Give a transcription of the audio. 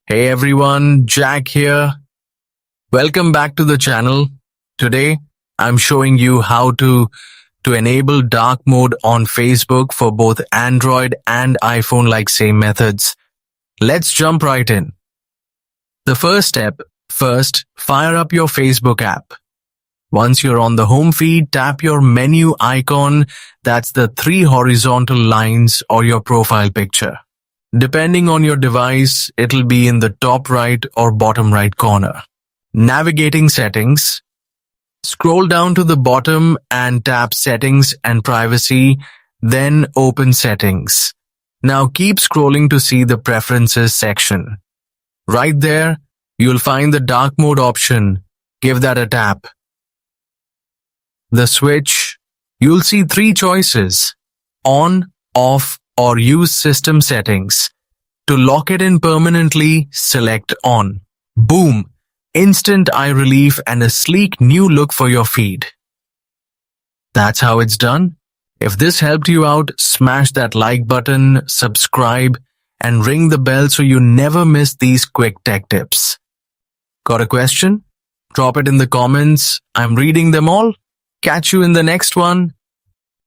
Hey everyone, Jack here. Welcome back to the channel. Today, I'm showing you how to enable dark mode on Facebook for both Android and iPhone like same methods. Let's jump right in. The first step, fire up your Facebook app. Once you're on the home feed, tap your menu icon, that's the three horizontal lines or your profile picture. Depending on your device, it'll be in the top right or bottom right corner. Navigating settings. Scroll down to the bottom and tap Settings and Privacy, then open Settings. Now keep scrolling to see the Preferences section. Right there, you'll find the dark mode option. Give that a tap. The switch. You'll see three choices: on, off, or use system settings. To lock it in permanently, select on. Boom! Instant eye relief and a sleek new look for your feed. That's how it's done. If this helped you out, smash that like button, subscribe, and ring the bell so you never miss these quick tech tips. Got a question? Drop it in the comments. I'm reading them all. Catch you in the next one.